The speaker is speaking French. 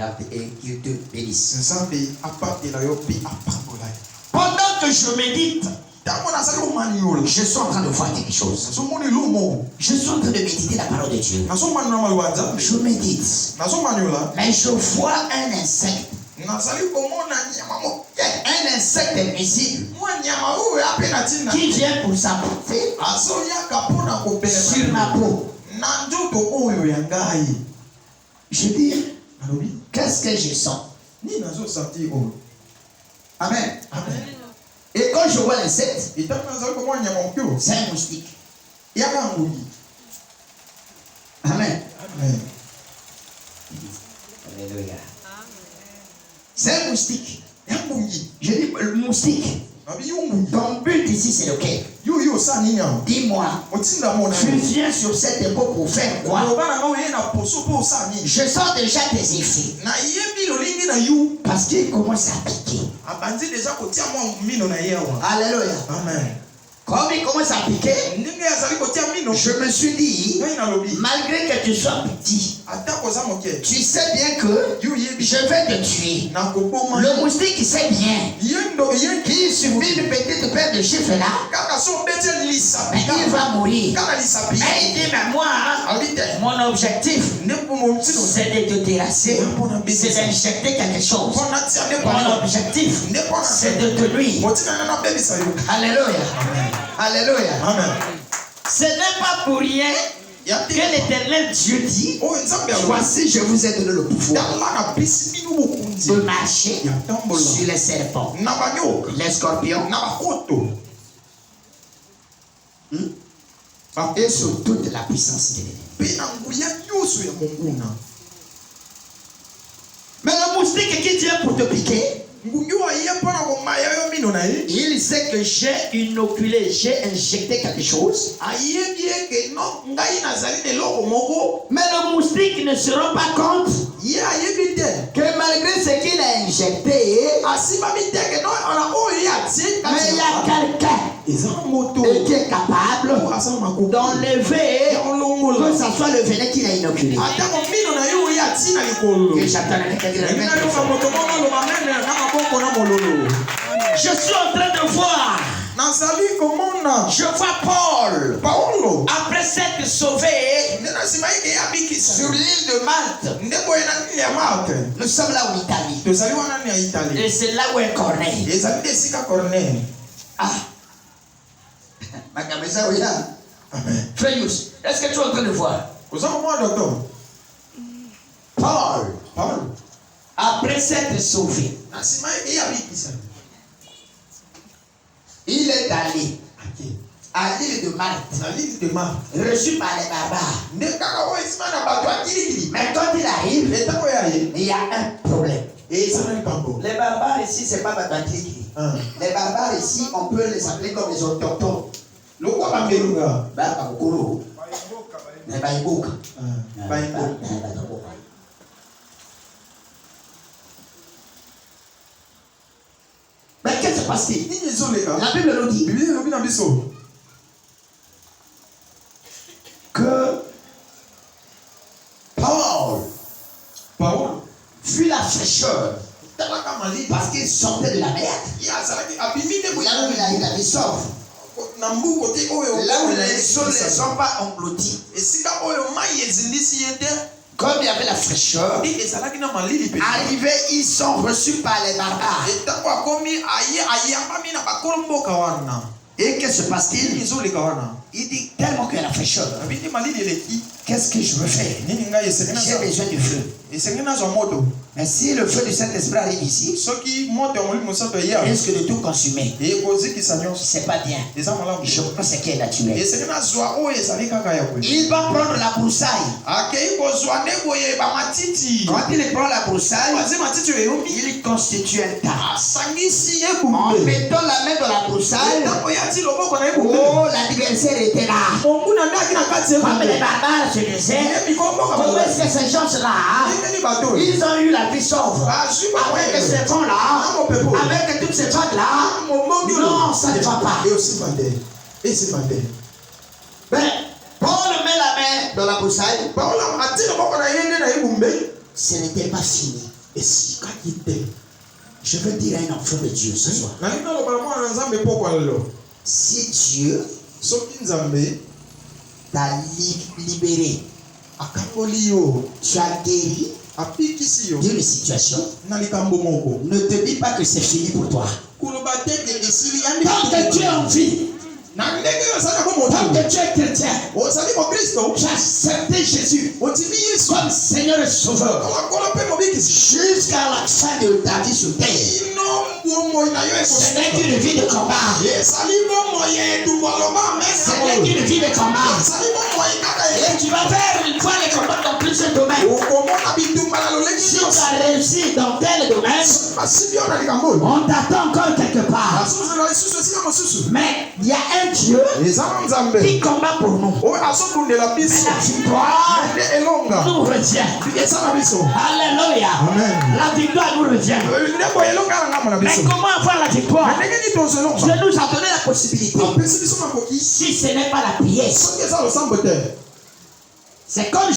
garde et qu'il te bénisse. Pendant que je médite, Je suis en train de voir quelque chose. Je suis en train de méditer la parole de Dieu. Je médite. Mais je vois un insecte. Un insecte invisible qui vient pour s'apporter sur ma peau. Je dis, qu'est-ce que je sens? Amen. Et quand je vois l'insecte, c'est un moustique. Amen. Alléluia. C'est un moustique. Je dis, le moustique. Ton but ici, c'est lequel? Dis-moi, tu viens sur cette époque pour faire quoi? Je sens déjà tes effets. Parce qu'il commence à piquer. Alléluia. Amen. Comme il commence à piquer, je me suis dit, malgré que tu sois petit, tu sais bien que je vais te tuer. Le moustique, il sait bien qu'il suffit d'une petite paire de chiffres là, mais il va mourir. Mais il dit, mais moi, mon objectif, c'est de te terrasser, c'est d'injecter quelque chose. Mon objectif, c'est de te nuire. Alléluia. Alléluia. Amen. Ce n'est pas pour rien que l'Éternel Dieu dit, voici, je vous ai donné le pouvoir de marcher sur les serpents, les scorpions, et sur toute la puissance de l'ennemi. Mais le moustique qui vient pour te piquer, il sait que j'ai inoculé, j'ai injecté quelque chose. Mais le moustique ne se rend pas compte que malgré ce qu'il a injecté, mais il y a quelqu'un qui est capable d'enlever que ce soit le venin qu'il a inoculé. Que j'attends je suis en train de voir. Je vois Paul. Après s'être sauvé sur l'île de Malte. Nous sommes là en Italie. Et c'est là où est Corneille. Ah. Ma caméra, oui. Frère Yous, est-ce que tu es en train de voir? Paul. Après s'être sauvé, il est allé à l'île de Malte, reçu par les barbares. Mais quand il arrive, il y a un problème. Les barbares ici, c'est pas Batouakiri. Les barbares ici, on peut les appeler comme les autochtones. Mais qu'est-ce qui se passe? La Bible nous dit que Paul fut la fraîcheur parce qu'il sortait de la mer. Là où il avait soif. Là où les eaux ne sont pas englouties. Comme il y avait la fraîcheur, arrivés, ils sont reçus par les barbares. Et que se passe-t-il? Il dit tellement qu'il y a la fraîcheur. Qu'est-ce que je veux faire? J'ai besoin du feu. Mais si le feu du Saint-Esprit arrive ici, il risque de tout consumer. C'est pas bien. Je pense qu'il est naturel. Il va prendre la broussaille. Quand il prend la broussaille, il constitue un tas. En mettant la main dans la broussaille, oh, l'adversaire était là. Comme les barbares se disaient, comment est-ce que ces gens-là, ils ont eu la vie sauve avec ces vents-là, avec toutes ces vagues-là? Non, ça ne va pas. Mais Paul met la main dans la broussaille. ce n'était pas fini. Et si quand il était, je veux dire à un enfant de Dieu ce soir. Si Dieu t'a libéré, tu as guéri d'une situation, ne te dis pas que c'est fini pour toi. Tant que tu es en vie, tant que tu es chrétien, tu as accepté Jésus comme Seigneur et Sauveur jusqu'à la fin de ta vie sur terre. Ce n'est qu'une vie de combat. Ce n'est qu'une vie de combat. Et tu vas faire une fois les combats dans plusieurs domaines. Si tu as réussi dans tel domaine, on t'attend encore quelque part. Mais il y a un Dieu qui combat pour nous. Mais la victoire nous revient. Alléluia. La victoire nous revient. Mais comment avoir la victoire? Dieu nous a donné la possibilité. Si ce n'est pas la prière, c'est comme